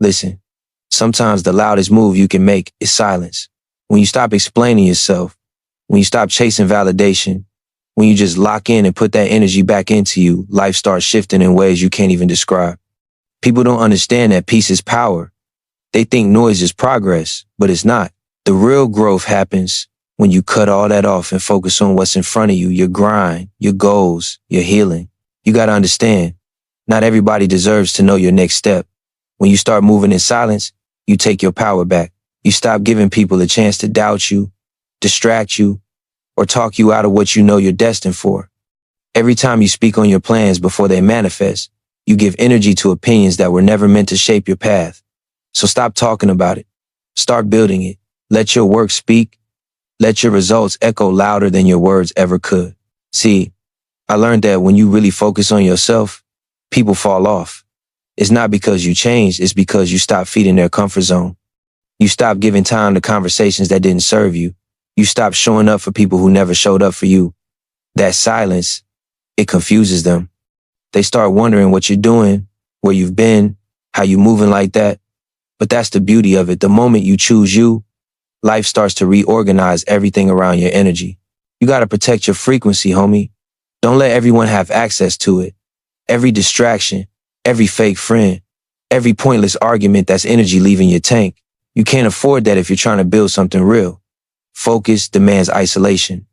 Listen, sometimes the loudest move you can make is silence. When you stop explaining yourself, when you stop chasing validation, when you just lock in and put that energy back into you, life starts shifting in ways you can't even describe. People don't understand that peace is power. They think noise is progress, but it's not. The real growth happens when you cut all that off and focus on what's in front of you, your grind, your goals, your healing. You got to understand, not everybody deserves to know your next step. When you start moving in silence, you take your power back. You stop giving people a chance to doubt you, distract you, or talk you out of what you know you're destined for. Every time you speak on your plans before they manifest, you give energy to opinions that were never meant to shape your path. So stop talking about it. Start building it. Let your work speak. Let your results echo louder than your words ever could. See, I learned that when you really focus on yourself, people fall off. It's not because you changed, it's because you stopped feeding their comfort zone. You stopped giving time to conversations that didn't serve you. You stopped showing up for people who never showed up for you. That silence, it confuses them. They start wondering what you're doing, where you've been, how you moving like that. But that's the beauty of it. The moment you choose you, life starts to reorganize everything around your energy. You got to protect your frequency, homie. Don't let everyone have access to it. Every distraction, every fake friend, every pointless argument, that's energy leaving your tank. You can't afford that if you're trying to build something real. Focus demands isolation.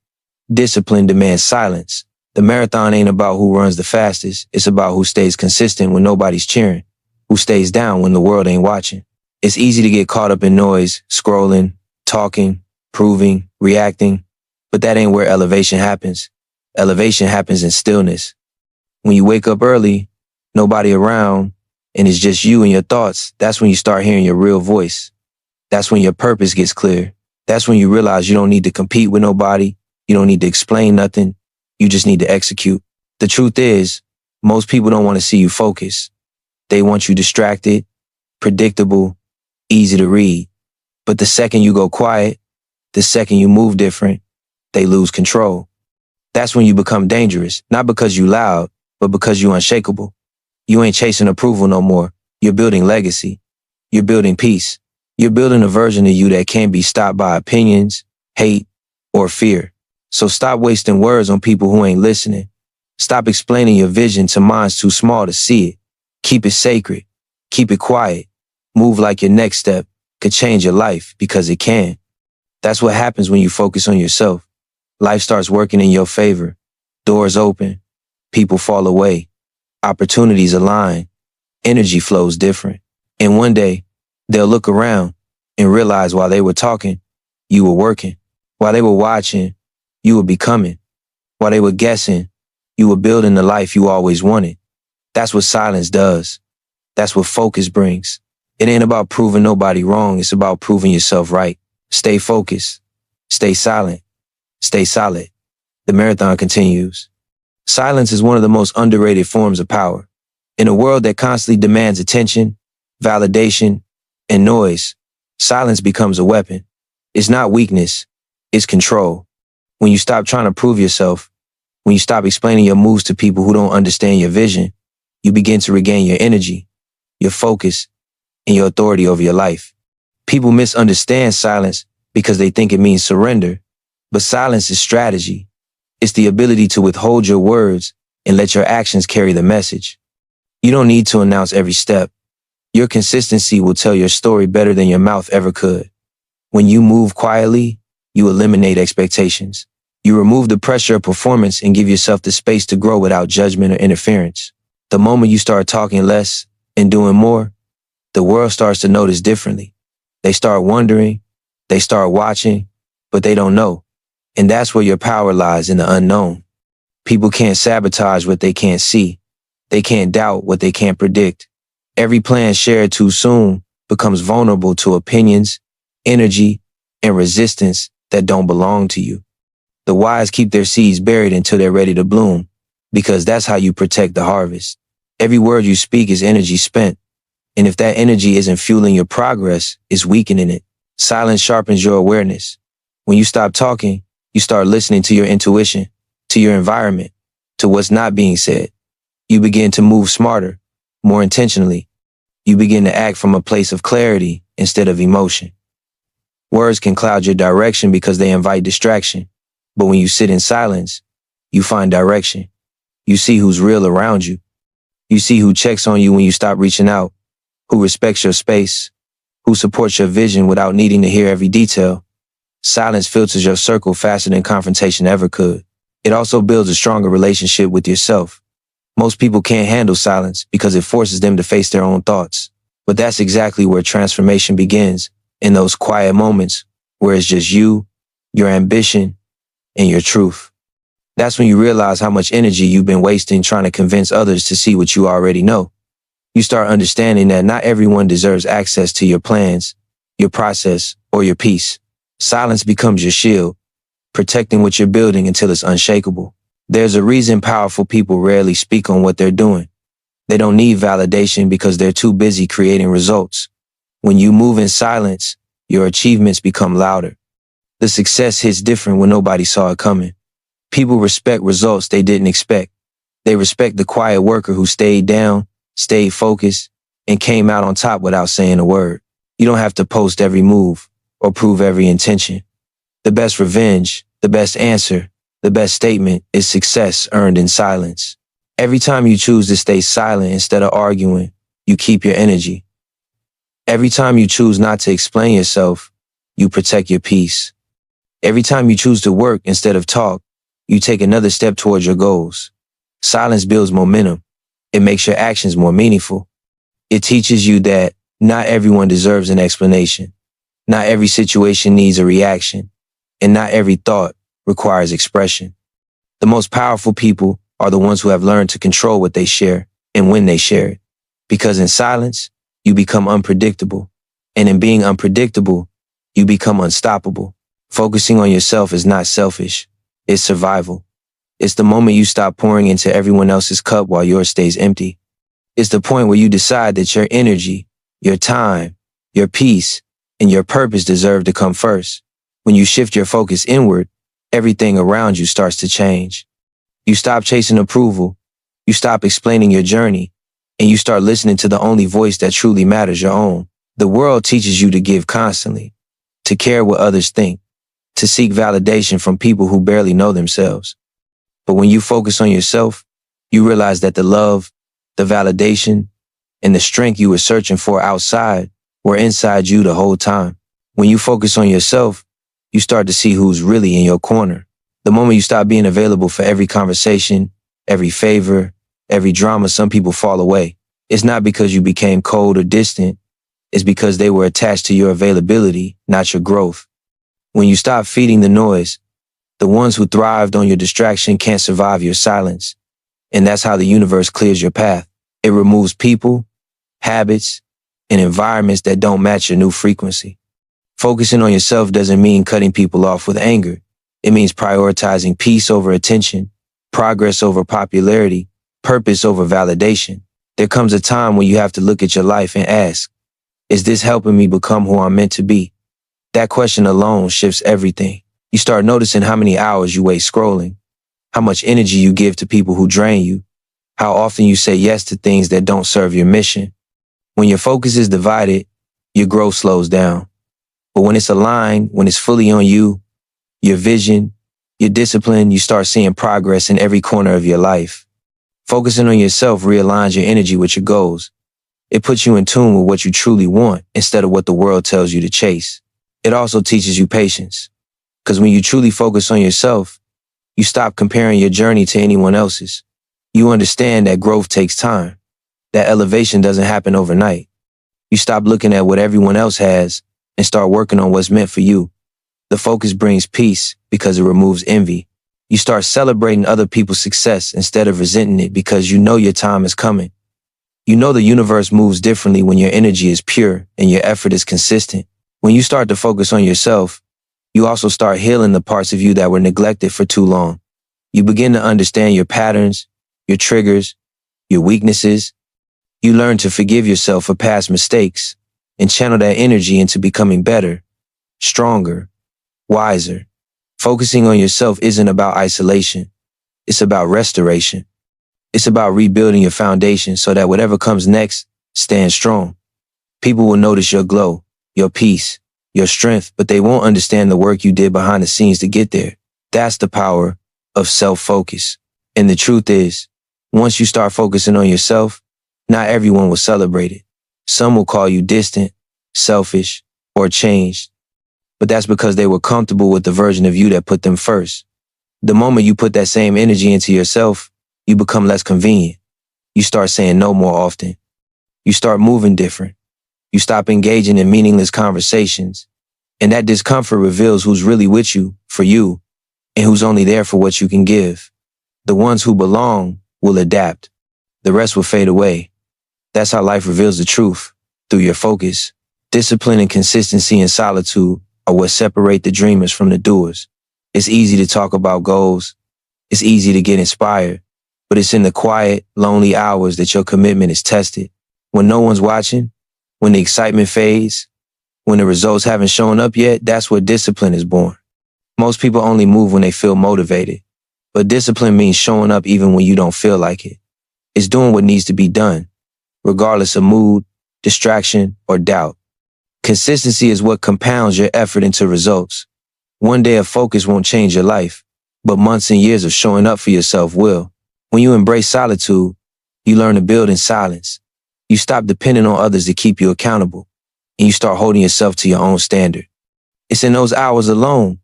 Discipline demands silence. The marathon ain't about who runs the fastest. It's about who stays consistent when nobody's cheering, who stays down when the world ain't watching. It's easy to get caught up in noise, scrolling, talking, proving, reacting, but that ain't where elevation happens. Elevation happens in stillness. When you wake up early, nobody around, and it's just you and your thoughts, that's when you start hearing your real voice. That's when your purpose gets clear. That's when you realize you don't need to compete with nobody. You don't need to explain nothing. You just need to execute. The truth is, most people don't want to see you focus. They want you distracted, predictable, easy to read. But the second you go quiet, the second you move different, they lose control. That's when you become dangerous, not because you loud, but because you unshakable. You ain't chasing approval no more. You're building legacy. You're building peace. You're building a version of you that can't be stopped by opinions, hate, or fear. So stop wasting words on people who ain't listening. Stop explaining your vision to minds too small to see it. Keep it sacred. Keep it quiet. Move like your next step could change your life, because it can. That's what happens when you focus on yourself. Life starts working in your favor. Doors open. People fall away. Opportunities align. Energy flows different. And one day, they'll look around and realize while they were talking, you were working. While they were watching, you were becoming. While they were guessing, you were building the life you always wanted. That's what silence does. That's what focus brings. It ain't about proving nobody wrong. It's about proving yourself right. Stay focused. Stay silent. Stay solid. The marathon continues. Silence is one of the most underrated forms of power. In a world that constantly demands attention, validation, and noise, silence becomes a weapon. It's not weakness. It's control. When you stop trying to prove yourself, when you stop explaining your moves to people who don't understand your vision, you begin to regain your energy, your focus, and your authority over your life. People misunderstand silence because they think it means surrender, but silence is strategy. It's the ability to withhold your words and let your actions carry the message. You don't need to announce every step. Your consistency will tell your story better than your mouth ever could. When you move quietly, you eliminate expectations. You remove the pressure of performance and give yourself the space to grow without judgment or interference. The moment you start talking less and doing more, the world starts to notice differently. They start wondering, they start watching, but they don't know. And that's where your power lies, in the unknown. People can't sabotage what they can't see. They can't doubt what they can't predict. Every plan shared too soon becomes vulnerable to opinions, energy, and resistance that don't belong to you. The wise keep their seeds buried until they're ready to bloom, because that's how you protect the harvest. Every word you speak is energy spent. And if that energy isn't fueling your progress, it's weakening it. Silence sharpens your awareness. When you stop talking, you start listening to your intuition, to your environment, to what's not being said. You begin to move smarter, more intentionally. You begin to act from a place of clarity instead of emotion. Words can cloud your direction because they invite distraction. But when you sit in silence, you find direction. You see who's real around you. You see who checks on you when you stop reaching out, who respects your space, who supports your vision without needing to hear every detail. Silence filters your circle faster than confrontation ever could. It also builds a stronger relationship with yourself. Most people can't handle silence because it forces them to face their own thoughts. But that's exactly where transformation begins, in those quiet moments where it's just you, your ambition, and your truth. That's when you realize how much energy you've been wasting trying to convince others to see what you already know. You start understanding that not everyone deserves access to your plans, your process, or your peace. Silence becomes your shield, protecting what you're building until it's unshakable. There's a reason powerful people rarely speak on what they're doing. They don't need validation because they're too busy creating results. When you move in silence, your achievements become louder. The success hits different when nobody saw it coming. People respect results they didn't expect. They respect the quiet worker who stayed down, stayed focused, and came out on top without saying a word. You don't have to post every move or prove every intention. The best revenge, the best answer, the best statement is success earned in silence. Every time you choose to stay silent instead of arguing, you keep your energy. Every time you choose not to explain yourself, you protect your peace. Every time you choose to work instead of talk, you take another step towards your goals. Silence builds momentum. It makes your actions more meaningful. It teaches you that not everyone deserves an explanation. Not every situation needs a reaction. And not every thought requires expression. The most powerful people are the ones who have learned to control what they share and when they share it. Because in silence, you become unpredictable. And in being unpredictable, you become unstoppable. Focusing on yourself is not selfish. It's survival. It's the moment you stop pouring into everyone else's cup while yours stays empty. It's the point where you decide that your energy, your time, your peace, and your purpose deserve to come first. When you shift your focus inward, everything around you starts to change. You stop chasing approval, you stop explaining your journey, and you start listening to the only voice that truly matters, your own. The world teaches you to give constantly, to care what others think, to seek validation from people who barely know themselves. But when you focus on yourself, you realize that the love, the validation, and the strength you were searching for outside were inside you the whole time. When you focus on yourself, you start to see who's really in your corner. The moment you stop being available for every conversation, every favor, every drama, some people fall away. It's not because you became cold or distant. It's because they were attached to your availability, not your growth. When you stop feeding the noise, the ones who thrived on your distraction can't survive your silence. And that's how the universe clears your path. It removes people, habits, and environments that don't match your new frequency. Focusing on yourself doesn't mean cutting people off with anger. It means prioritizing peace over attention, progress over popularity, purpose over validation. There comes a time when you have to look at your life and ask, is this helping me become who I'm meant to be? That question alone shifts everything. You start noticing how many hours you waste scrolling, how much energy you give to people who drain you, how often you say yes to things that don't serve your mission. When your focus is divided, your growth slows down. But when it's aligned, when it's fully on you, your vision, your discipline, you start seeing progress in every corner of your life. Focusing on yourself realigns your energy with your goals. It puts you in tune with what you truly want instead of what the world tells you to chase. It also teaches you patience. Because when you truly focus on yourself, you stop comparing your journey to anyone else's. You understand that growth takes time, that elevation doesn't happen overnight. You stop looking at what everyone else has and start working on what's meant for you. The focus brings peace because it removes envy. You start celebrating other people's success instead of resenting it because you know your time is coming. You know the universe moves differently when your energy is pure and your effort is consistent. When you start to focus on yourself, you also start healing the parts of you that were neglected for too long. You begin to understand your patterns, your triggers, your weaknesses. You learn to forgive yourself for past mistakes and channel that energy into becoming better, stronger, wiser. Focusing on yourself isn't about isolation. It's about restoration. It's about rebuilding your foundation so that whatever comes next stands strong. People will notice your glow, your peace, your strength, but they won't understand the work you did behind the scenes to get there. That's the power of self-focus. And the truth is, once you start focusing on yourself, not everyone will celebrate it. Some will call you distant, selfish, or changed. But that's because they were comfortable with the version of you that put them first. The moment you put that same energy into yourself, you become less convenient. You start saying no more often. You start moving different. You stop engaging in meaningless conversations. And that discomfort reveals who's really with you, for you, and who's only there for what you can give. The ones who belong will adapt. The rest will fade away. That's how life reveals the truth, through your focus. Discipline and consistency and solitude are what separate the dreamers from the doers. It's easy to talk about goals. It's easy to get inspired. But it's in the quiet, lonely hours that your commitment is tested. When no one's watching, when the excitement fades, when the results haven't shown up yet, that's where discipline is born. Most people only move when they feel motivated. But discipline means showing up even when you don't feel like it. It's doing what needs to be done, regardless of mood, distraction, or doubt. Consistency is what compounds your effort into results. One day of focus won't change your life, but months and years of showing up for yourself will. When you embrace solitude, you learn to build in silence. You stop depending on others to keep you accountable, and you start holding yourself to your own standard. It's in those hours alone,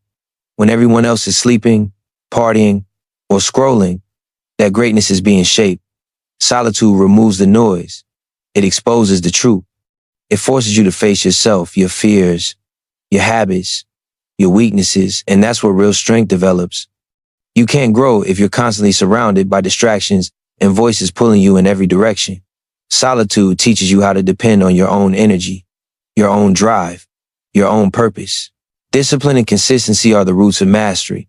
when everyone else is sleeping, partying, or scrolling, that greatness is being shaped. Solitude removes the noise. It exposes the truth. It forces you to face yourself, your fears, your habits, your weaknesses, and that's where real strength develops. You can't grow if you're constantly surrounded by distractions and voices pulling you in every direction. Solitude teaches you how to depend on your own energy, your own drive, your own purpose. Discipline and consistency are the roots of mastery.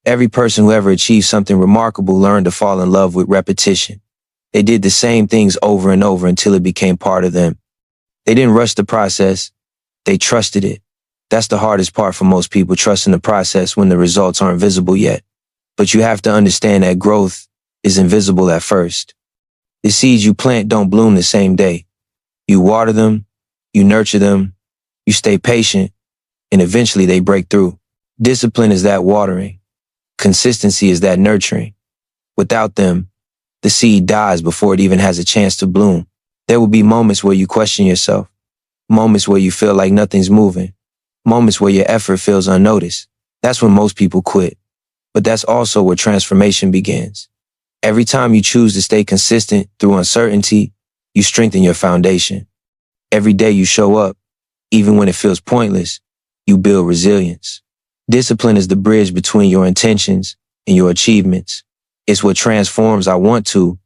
Every person who ever achieved something remarkable learned to fall in love with repetition. They did the same things over and over until it became part of them. They didn't rush the process. They trusted it. That's the hardest part for most people, trusting the process when the results aren't visible yet. But you have to understand that growth is invisible at first. The seeds you plant don't bloom the same day. You water them, you nurture them, you stay patient, and eventually they break through. Discipline is that watering. Consistency is that nurturing. Without them, the seed dies before it even has a chance to bloom. There will be moments where you question yourself, moments where you feel like nothing's moving, moments where your effort feels unnoticed. That's when most people quit. But that's also where transformation begins. Every time you choose to stay consistent through uncertainty, you strengthen your foundation. Every day you show up, even when it feels pointless, you build resilience. Discipline is the bridge between your intentions and your achievements. It's what transforms "I want to"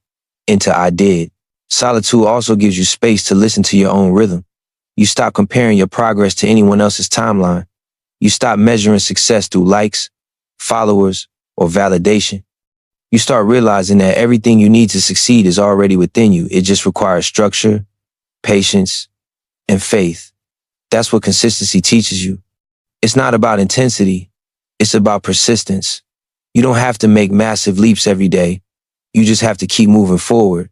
into "I did." Solitude also gives you space to listen to your own rhythm. You stop comparing your progress to anyone else's timeline. You stop measuring success through likes, followers, or validation. You start realizing that everything you need to succeed is already within you. It just requires structure, patience, and faith. That's what consistency teaches you. It's not about intensity. It's about persistence. You don't have to make massive leaps every day. You just have to keep moving forward,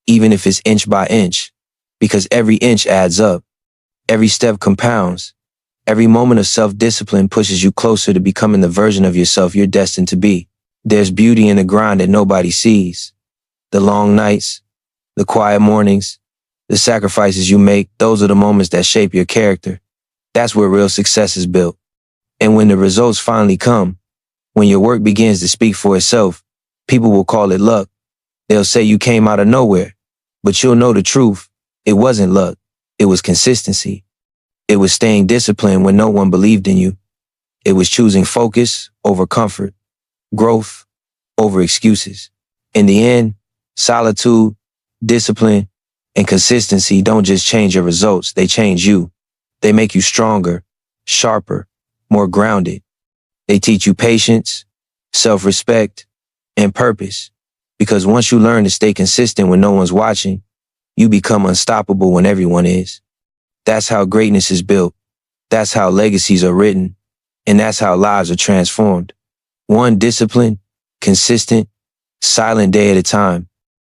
even if it's inch by inch, because every inch adds up. Every step compounds. Every moment of self-discipline pushes you closer to becoming the version of yourself you're destined to be. There's beauty in the grind that nobody sees. The long nights, the quiet mornings, the sacrifices you make, those are the moments that shape your character. That's where real success is built. And when the results finally come, when your work begins to speak for itself, people will call it luck. They'll say you came out of nowhere, but you'll know the truth. It wasn't luck. It was consistency. It was staying disciplined when no one believed in you. It was choosing focus over comfort, growth over excuses. In the end, solitude, discipline, and consistency don't just change your results, they change you. They make you stronger, sharper, more grounded. They teach you patience, self-respect, and purpose. Because once you learn to stay consistent when no one's watching, you become unstoppable when everyone is. That's how greatness is built. That's how legacies are written. And that's how lives are transformed. One disciplined, consistent, silent day at a time.